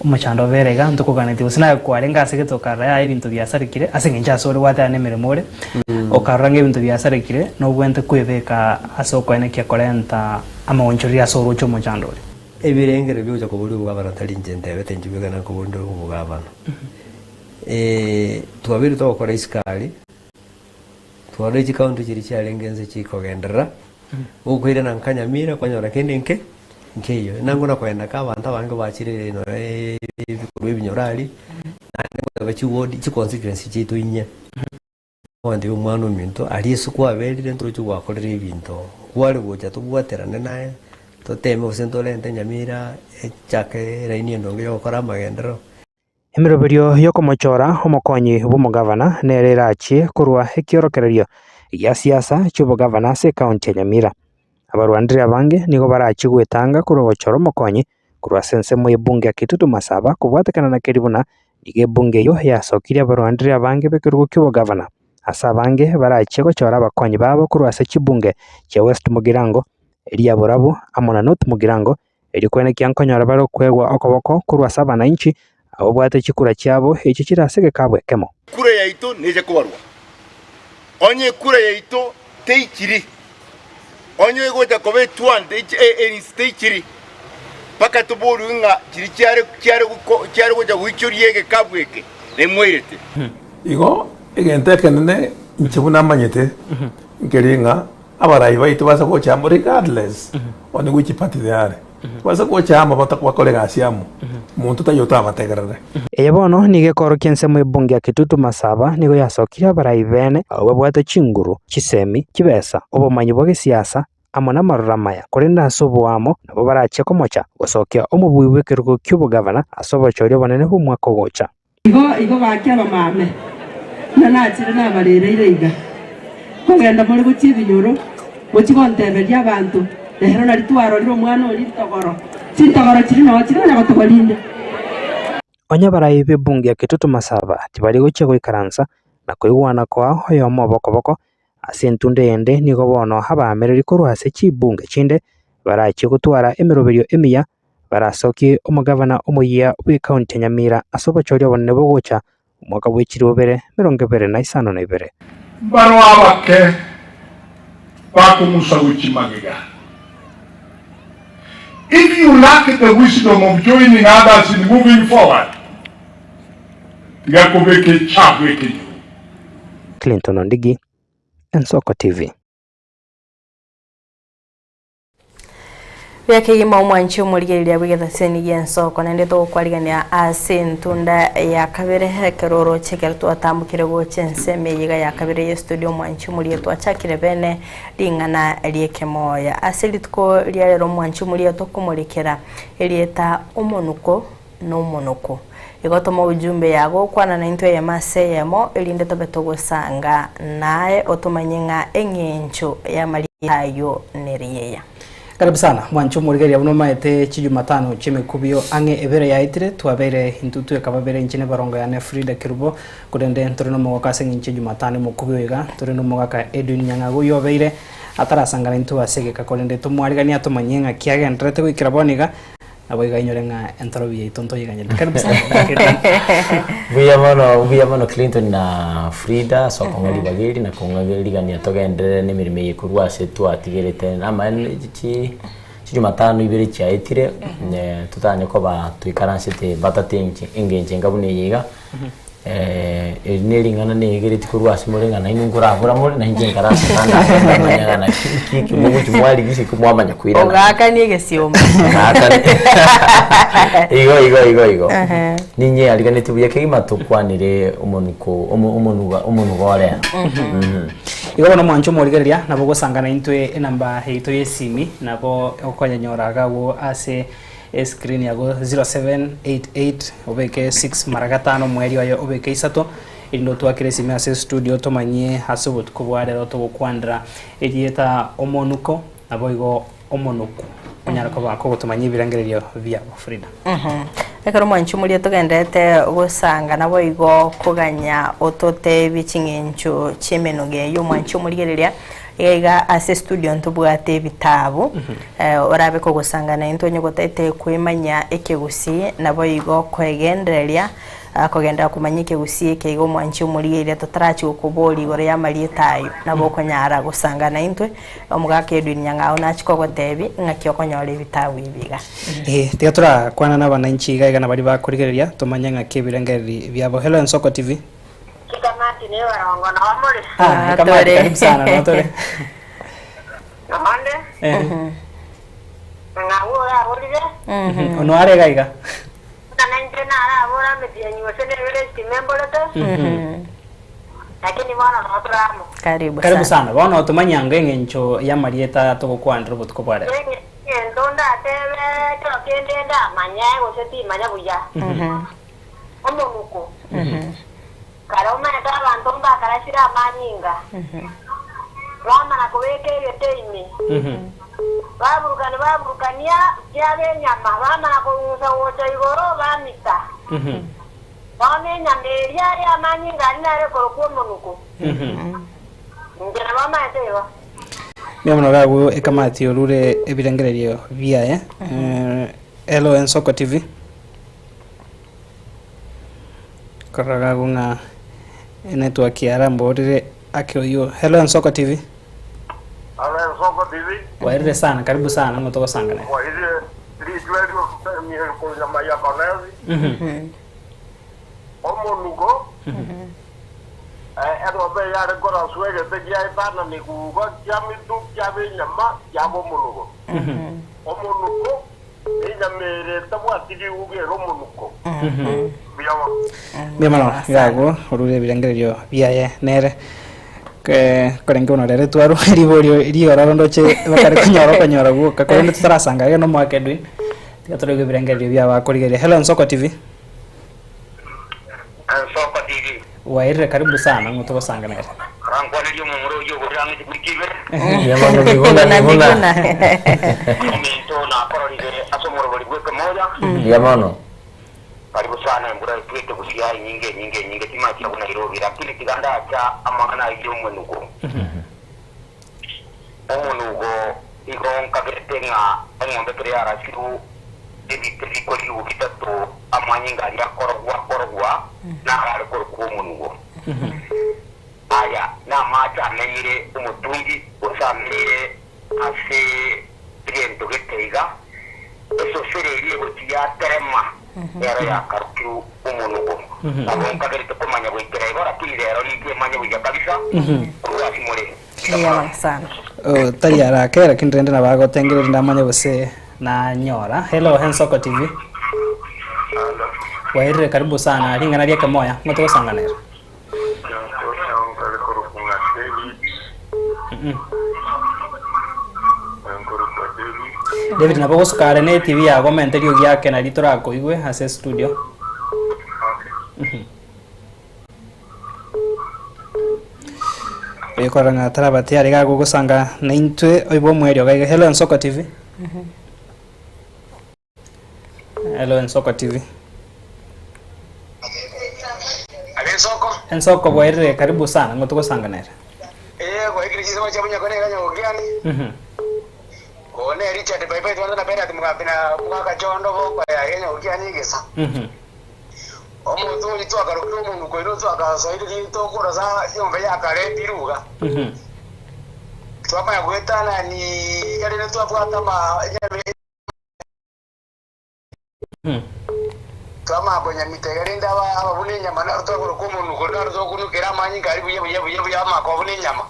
S2: umachando verega ntuko ganeti wasina kwarenga segeto karaya ibintu byasarikire asengenja sore wata nemeremore okarange ibintu byasarikire no bwente kwebeka asoko ene kya korenta ama onchoria soro cyo machando
S19: ebirengere byo ko buri bugabana tali njende bete njibigana ko bundo bugabana twabiri to ko iskali tware county kiri cyarengenze kikogendera ukwira na Nyamira kwanyora kende nkeyo nangona kwenda ka abantu abange bakire no ebinyorali nande bachiwodi chi constituency chitu inye wandi umwana ominto ali suku abelire ntro chu wakorera ebinto kwali gocha tubwaterane naye toteme osentolente Nyamira echake raini ndonge yokora magendero
S4: Emiroberio yokomochora omokonyi b'umugavana nererachi kurwa ekiorokererio ya siasa cy'ubugavana se county ya Nyamira abarwandire abange nigo barachi gwetanga kurogochora omokonyi kurwa sensemo y'ebunge ya Kitutu Masaba kubwatekana na keribuna ige bunge yo yasokire abarwandire abange bekirugo cy'ubugavana asa abange barachi gochora abakonyi babo kurwa se kibunge cya West Mugirango eria Borabu amona North Mugirango erikwene kyankonyora baro kwegwa okoboko kurwa sabana inchi abo bwate chikura cyabo eki kirasege kabwekemo
S20: kura yaito neje kubarwa onye kura yaito teikiri onye goja kobe tuande eri teikiri paka tuburu nga kiri cyare goja wicyuriye kabweke nemwerete
S17: igo igenteke nene nchibuna manyete ngeringa abarayi baito basa ko chambo regardless oni wichi party yare basa ko chama batakwa kolega asiamu muntu tayota abategerere
S4: eyebono nige koro kensemo ebunge ya Kitutu Masaba nigo yasokire abarayi bene abo babwate chinguru chisemi kibesa obomanyi bwa siasa amona maruramaya kurenda asoboamo nabo barache komocha gosokia omubui wekerugo cy'ubugavana asobochorio banene b'umwaka gocha
S15: igo bakyaba mame nanachire nabarereire iga kugenda muri guchibinyoro muchigonteberia abantu ehero nari twaroriro mwana ori togoro sintogoro kiri no kiri na gotogorinde
S4: onya barayi b'ebunge ya Kitutu Masaba tibari goche goikaransa na koigwana kwa oyomo bokoboko asentunde yende nigo bono habamereri korwa se chibunge chinde barachi gutwara emiroberio emiya barasoki omugavana omuya we county Nyamira asobochorio bonne bogocha umwaka w'ekirobere 2022
S5: bano abake bakumusa uchimagiga. If you lack the wisdom of joining others in moving forward,
S4: Clinton Ondigi, Ensoko TV.
S1: Byakeyima omwanchi omurigereria bwigetha seni Ensoko nende to kwarigania asentunda ya kabere keroro chekerto atambukire goche nseme yiga ya kabere ye studio omwanchi muri twachakire bene ringana riekemoya aselitko riarero omwanchi muri to kumurikera erieta omonuko no monuko igotoma ujumbe yago kwana na into ya maseyemo elinde tobeto sanga nae otumanyenga engencho ya mali hayo neriyeya.
S2: Karibu sana mwancho murigeria buno maete Jumatano chimekubio ange ebere yaitire twabere hintutu ekababere nchine barongo ya Frida Kirubo kurende ntorino mogakase nginche Jumatano mukubio iga torino mogaka Edwin Nyangago yobeire atarasangana into asege kakolende tumwarigania tumanyenga kiage ntrete gwikira boniga abo iganyorenga entrobi itonto iganyenda. Karibu sana.
S21: Buya mano Clinton na Frida so kongoli bagiri na kongoli gania togendere nemirime yekurwa setu atigerete nama chi Jumatano ibere chaitire ne tutanye ko ba tuikaransete batatenje engenje ngabune yiga neringana negereti kurwa simurenga na ingura bura muri na inje ngarasa kana manya na kiki mu mwali gisi kumwamanya kwirana
S1: ogaka nige sioma
S21: igo ninye aligane tubuye kegima tukwanire umunugo ore
S2: Igobona mwancho morigeria nabo gosangana intwe enamba heito yesimi nabo okonyanyoraga wo ase screen yago 0788 obeke 6 maragatano mweri oyo obeke isato ino twakire simi ase studio tomanyie hasubut kubware roto gukwandra edieta omonuko nabo igo omonuko onyara ko bako gutumanyie birangererio via Frida.
S1: Ekero mwancho muri tugendete gusanga nabo igo kuganya otote bichingencho chemenoge yo mwancho murigereria ega ase studio ntubwate bitabu orabe ko gusangana into nyogotete kwimanya ekegusi nabo igo kwegendereria akogenda kumanyike gusie keigo mwancho muri ile totarachi ukubori gore ya marietayo nabo konyara gusangana intwe omugake edwinya ngao nachiko gotebi ngakyo konyore bitabu ibiga
S2: tigatura kwana na bananchi gaiga na bari bakurigereria tumanya ngake birangeri byabo. Hello Ensoko TV.
S6: Kikamati ni warongo na wamuri.
S2: Kamati karibu sana na tore.
S6: Namande? Ngawo ya bolide?
S2: Ono are gaiga.
S6: Kananje na ara bora medianyi wasene vile timembolote. Lakini bwana natramo.
S2: Karibu sana. Bwana otumanyanga engencho ya marieta to kwandro butko bare.
S6: Ndonda tebe to kendenda manyaye goseti manya buya. Omonuko. Karoma eta bantu bakarashira amanyinga. Rama na kubeke yeteime. Baburukania yabe nyama bama na kuuza wote igoro bamita. Bame nyanderia ya amanyinga nare korokuo monuko. Ngena mama etewa.
S2: Miamono gago ekamati orure ebirangererio via Hello Ensoko TV. Karaga gunga network ya Rambo orire akioyo. Hello Ensoko TV.
S22: Hello Ensoko TV.
S2: Wairire sana, karibu sana ngotoka sanga naye.
S22: Wairire litwerio mi ko nyama ya kanezi. Omonugo. Edo be ya rekora suege te ya itana ni kugo jamitu jabe nyama yabo monugo. Omonugo nyamere tabwatiri ugero monuko.
S2: Biamano gago orure birangererio biaye nere ke korenge ono rere twaru riborio riora ndoche bakare konyora guka korende tutarasanga yo no mwake dwin tigatorege birangererio bia bakorigeria. Hello Ensoko TV.
S22: Ensoko TV.
S2: Wairire karibu sana ngoto basanga nere.
S22: Rangwa ndio mumuro yo goranga tibukibe.
S2: Yamano bigona bigona.
S22: Komento na kororige asomoro bali gweka moja.
S21: Yamano.
S22: Karibu sana mbura twete kusiai nyinge timachi kuna Nairobi lakini kiganda cha amana iyo mwenuko. Omunugo igonka betenga ngombe kire arasiru ebi ko liu kitato amanyinga ya korogwa na ara ko munugo. Aya na macha menire umutungi osamire ase triento geteiga eso sererie gotia terema era ya kartu umunugo. Abonka gerito komanya bwikira igora kilero ni manya bwija kabisa. Kuwa simore.
S1: Yeah, sana.
S2: Tari ara kera kindrende na bago tengere ndamanya bose na nyora. Hello Ensoko TV. Wairire karibu sana ringana ria kamoya ngoto sanga nere. David na bogo sukare ne TV ya commentary yake na litora ko igwe ase studio. Ekoranga tarabati ari gago gusanga na intwe oibo mwerio gaiga. Hello Ensoko TV. Hello Ensoko TV. Ensoko bwairire karibu sana ngoto gusanga nere.
S22: Kwa hiki kisema cha munya kone kanya ugiani. Kone Richard bye tuanza na pera timugapina mwaka chondo kwa ya Kenya ugiani gesa. Omuntu ni twakarukira omuntu kwino twakasairi tokora za yombe ya kare biruga. Twapa gwetana ni yale ne twapata ma Twama bonya mitegere ndaba abune nyama na twakora ko omuntu kodaro zokunukira manyi karibu ya makobune nyama.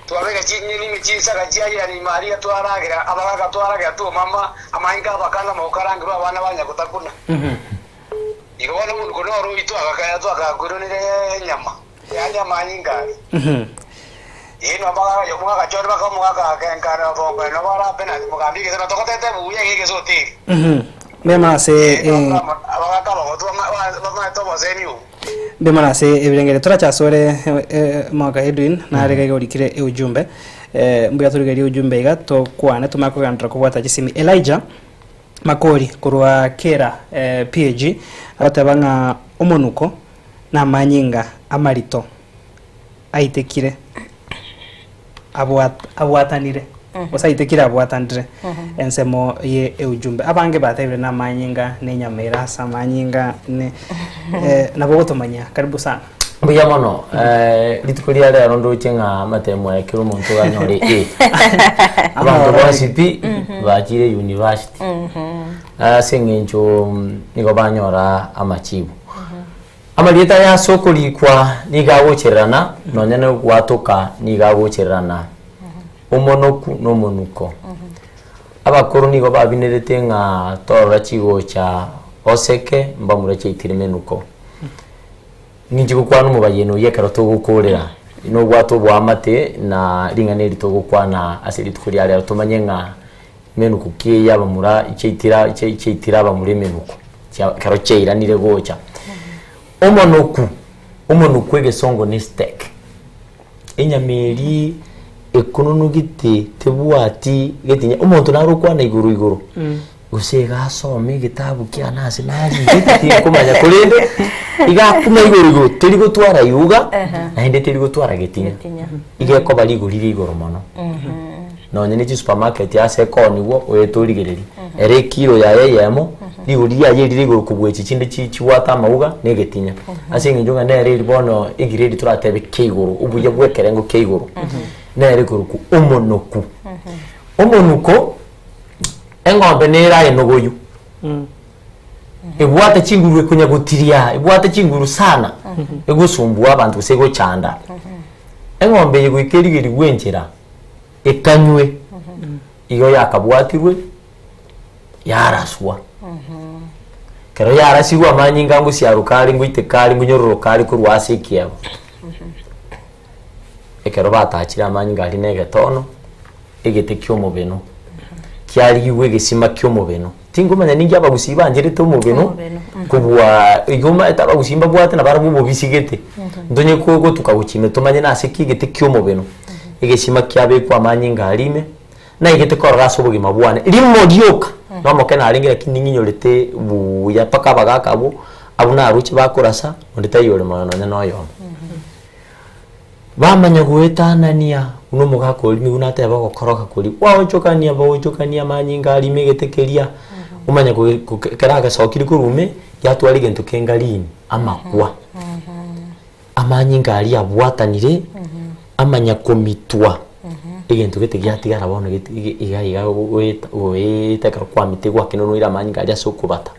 S22: Twabega chinyeni michisa kachia ni Maria twaragira abaga twaragira tu mama amainga bakana mokarangirwa abana banya kutakuna. Igona mungu no ro itu akakaya tu akakuronire nyama. Yani amanyinga. ino baga yo muga chori baga muga ka nkara bongo no bara pena mugambi ke no tokotete buye ke soti
S2: Bema se
S22: baga ka bago to baga to bozeniu
S2: bema se ebirengere turachasore mwaka Edwin na rega igorikire ujumbe mbuya turigeri ujumbe iga to kwane tumakugandira kubwata gisimi Elijah Makori kurwa kera PAG abatabanga omonuko na manyinga amarito aitekire abwatanire osaitekire abwatanire ensemo ye ujumbe abange batebire na manyinga ne nyamera samanyinga ne nabo gotomanya karibu sana
S21: Mbuya mono litukulia lero nduchenga matemo ya kiro muntu ganyore abantu basipi bakire university sengencho niko banyora amachibu amalieta ya soko likwa nigagocherana nonyene gwatoka nigagocherana umonoku no monuko abakuru niko babinerete nga torora chigo cha oseke mbamura cheitirimenuko ninjiko kwanu mubayeno yekaro to gukorera no gwato bwamate na ringane rito gukwana asiri tukuri ari tumanye nga menuko kiye yabamura icheitira bamure menuko karo cheiranire gocha omonuku egesongo ni steak enyameri ekononu gite tebwati getinya omuntu narukwana iguru usega asome gitabu kia nasi nari giti kumanya kurinde igakuma iguru tiri gutwara yuga na hinde tiri gutwara getinya igeko bali igurire igoro mono no nyene chi supermarket ya sekoni wo weturigiriri ere kilo ya yemo ligurire ya yiri iguru kubwechi chinde chiwata mauga negetinya asinga njunga nere libono igiriri turatebe keiguru ubuye bwekerengo keiguru nere kuruku omonuko engombe nera enogoyu ebwate chinguru kunya gutiria ebwate chinguru sana egusumbua abantu sego chanda engombe yigwikirigiri gwenjera ekanywe iyo yakabwatirwe yaraswa kero yarasiwa manyinga ngo siarukari ngo itekari ngo nyororokari kurwase kiabo ekero batachira manyinga ari negetono egetekyo mubeno kyali iwe gesima kyo mubeno tingumanya ningi abagusibanjire to mubeno kubwa igoma etaba gusimba bwate na barabu bobisigete ndonye koko tukawuchime tumanye na sekigete kyo mubeno egesima kyabe kwa manyinga alime na igete korra sobogi mabwane limo dioka no kena alingira kininyorete buya paka bagakabo abuna aruchi bakorasa ondita yore mwana noyo bamanya guetanania uno mugako limi gunate bagokoroka kuri wawojokania manyinga alime getekeria umanya keraga sokiri kurume yatwali gento kengalini amakwa amanyinga ali abwatanire amanya komitwa egento gete gyatigara bono gete iga weta kwa mitegwa kinono ira manyinga ali asokubata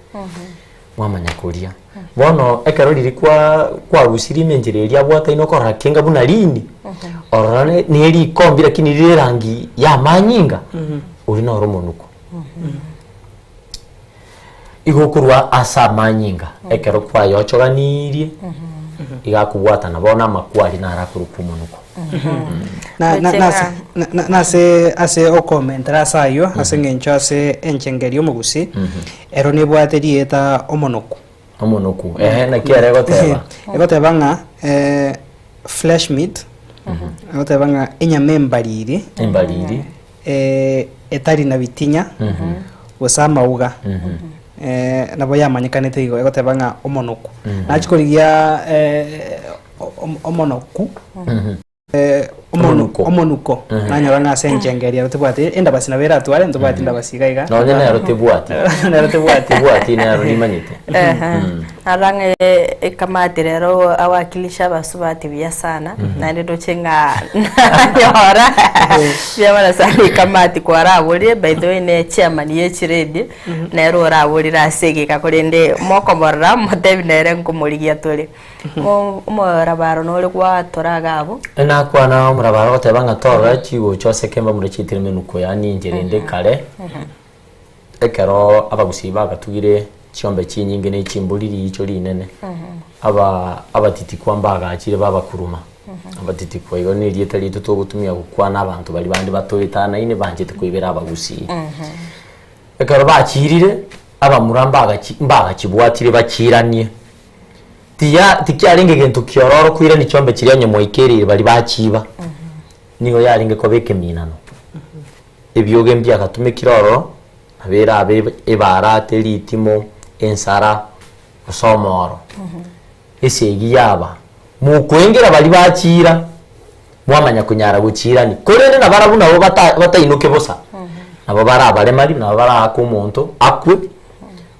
S21: mwamanya kuria bono ekero liri kwa gusiri menjere ria bwata ino korra kenga buna lini orane neri kombi lakini liri rangi ya manyinga uri na romonuko igokurwa asa manyinga ekero kwa yochoganirie igakubwata na bona makwali na arakurukumonuko
S2: na se o komentara sayo asengencho ase enchengeri omugusi ero ne bwateri eta omonoku
S21: na kiere goteba
S2: egoteba nga flesh meat egoteba nga enyama embariri etari na bitinya gusama uga nabo yamanyikanete igo egoteba nga omonoku nachikorigia omonoku omonuko nanyora nga senjengeria rutubwati enda basina bera atware ndubwati ndabasiga iga
S21: no nyene rutubwati bwati na runimanyite
S1: arange ekamati rero awakilisha basubati bya sana na ndo chenga nyora bya bana sana ekamati kwa raburi by the way ne chairman ye chiredi na ro raburi rasege kakorende mokomorra motebinere nkumurigia tole mo rabaro no lekwa toragabo
S21: na kwa na murabaro tebanga tora chigo chose kemba muri chitirime nuko yani njerende kare ekero abagusiba gatugire chiombe chinyinge ne chimbuliri icho linene abatiti kwambaga akire baba kuruma abatiti kwaigo ni rieta ritu tugutumia gukwana abantu bari bandi batulitana ine banjete kwibera abagusi ekaro bachirire abamuramba mbaga kibwatire bakiranie tikyarenge gento kiororo kwira ni chombe kiri onye ikerire bari bachiba nigo yaringe kobeke minano ebyoge mbya katume kiroro abera abe ebarate litimo ensara osomoro esegi yaba mukwengera bali bachira mwamanya kunyara guchirani korene na barabu nabo batainuke bosa nabo barabale mari nabo barako umuntu akwe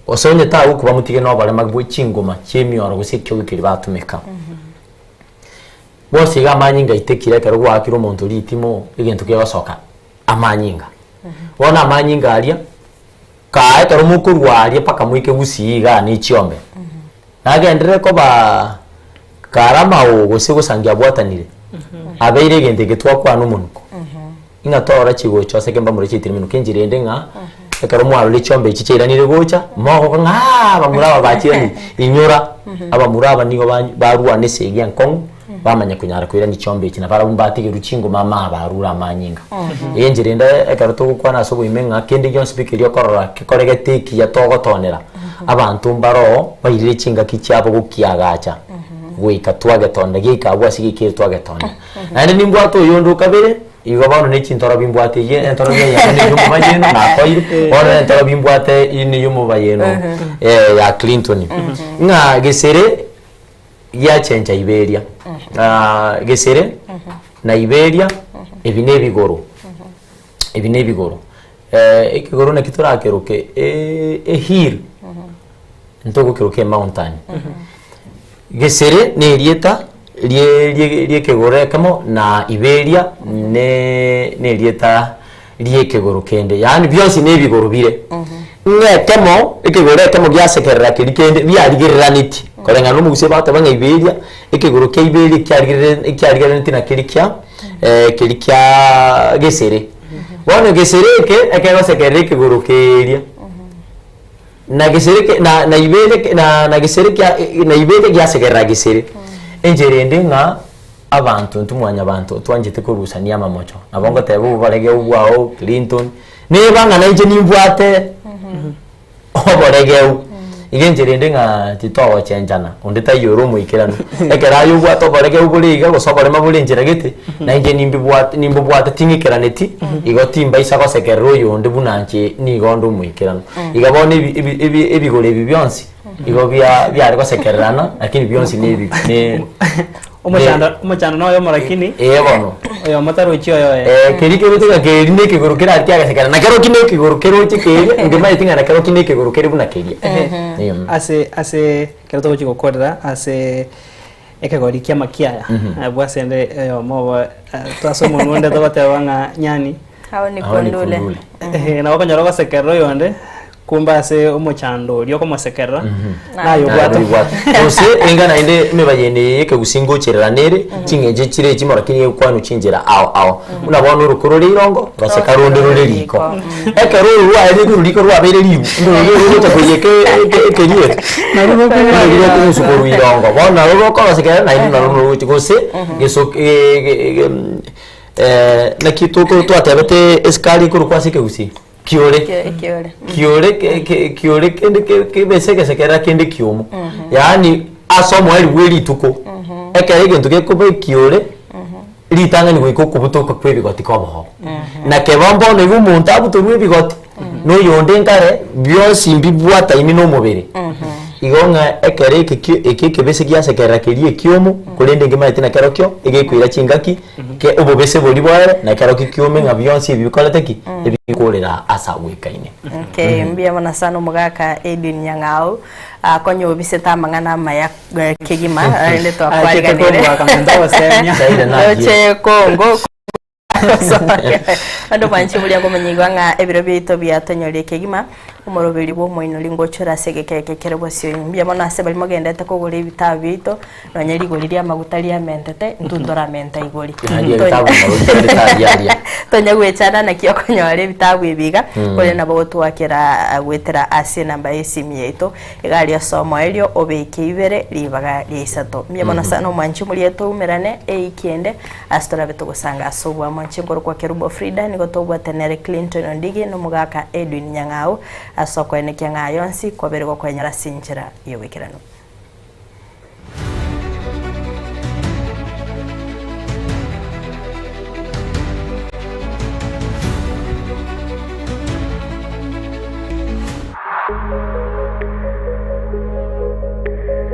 S21: osonye tawo kuba mutige no bale magbo chingoma chemioro gusekyo gikiri batumeka bose gamanyinga itekire kero gwakira umuntu litimo igento kebasoka amanyinga wona amanyinga alia kae kero mukurwarie paka mwike gusiga ni chiombe nagendere ko ba karama ugose gusangia bwatanire abeire gente getwa kwa numunuko inga tora chigo chose kemba muri chitiri minu kinjirende nga ekaro mwaro lichombe chichiranire gocha moho nga bamuraba bakirani inyura abamuraba nigo barua nesegi ankong bamanya kunyara kwira ni chombe kina barabumbatige ruchingo mama barura amanyinga yenjirende ekaro to kwa naso buimenga kende jon speaker yokorora kikorege ki ya togotonera abantu mbaro bayire chinga kicyabo gukiagacha wika twagetonda gika bwasi gikire twagetonda nande nimbwato yondo kabere igo bano ne chintora bimbwate ye entora ya ne yumu bayeno na koire ora entora bimbwate ini yumu bayeno ya Clinton nga gesere ya chenja Iberia gesere na Iberia ebine bigoro ekigoro na kitura keroke hill ntoko keroke mountain gesere ne rieta lie kegore kamo na Iberia ne rieta lie kegoro kende yani byose ne bigoro bire kemo ekegore kemo byasekerera kirikende byarigeraniti korenga no muguse bata banga Iberia ekegoro ke Iberia kyarigeraniti na kirikya gesere wana gesere ke ekego sekerera kegoro keria na gesere na Iberia na gesere na Iberia gyasekerera gesere enjerende nga abantu ntumwanya abantu twanjete ko rusania mamocho abongo tebo barege ubwao Clinton ne banga na nje nimbwate oborege igenjerende nga titowa chenjana ondeta yoro muikirano ekera yubwa to barege uburiga gosobore mabulenjera gete na nje nimbubwate tingikiraneti igotimba isako sekerro yonde bunanche ni gondo muikirano igabone ebigore byonsi igo bya ko sekerrana lakini byonsi ne
S2: umachana no yo marakini
S21: bono
S2: oyo mataro ichio yo
S21: kerike bitega kerine kigurukira atya sekera na kero kine kigurukero chikere ngema itinga na kero kine kigurukere buna keria
S2: ase kero to chiko kodra ase ekegori kia makiaya bwasende yo mo twasomo nonde to batewanga nyani
S1: hao ni kondule
S2: na wakanyoro ko sekero yonde kumba se umuchando ryo ko masekera nayo bwato
S21: ose engana inde mebayene ke gusingo cheranere cingeje chire chimora kini kwanu cinjera ao unabona urukuru rirongo baseka rundi ruriko ekero ruwa iri ruriko rwabere ribu ndo takuyeke keriye na ruko ko sukuru rirongo bona ruko baseka na inde na ruko gose geso na kitoko to atabete eskali kuru kwasi ke gusi kiore kende beseke sekera kende kiumu yani asomo eri weri tuko ekere gento kekobe kiore litanga ni ko kubuto ko kwebigoti ko boho na kebombo no gumuntu abuto rwebigoti no yonde nkare byonsi mbibwata imi no mubere igonga ekere ke bese kya sekera kerie kiumu kulende ngema itina kerokyo egekwira chingaki ke ubobese boli bware na keroki kiume nga byonsi bibikolete ebikolera asa wikaine
S1: okay mbia mana sana mugaka Edwin Nyang'au konyo biseta mangana maya kegima ile to akwari ganire che Kongo ando manchi muri ngo manyiga nga ebiro bito byatonyore kegima umuroberi bo moino lingo chora segekeke kerebosyo mbya mona se bali mogenda ta kugura ibitabo bito nonyeri guriri amagutari ya mentete ndundora menta igori tonya gwechana na kiyo konyore ibitabo ibiga kore na bo twakera gwetera ase namba esimi yeto igari asomo elio obeke ibere libaga lisato mbya mona sana manchi muri yeto umerane eikende astora beto gusanga asobwa manchi ngoro kwa kerubo Frida nigo tobwa tenere Clinton ondigi no mugaka Edwin Nyangao asoko ene kyanga yonsi kwa berego kwa nyara sinjira iyo wikirano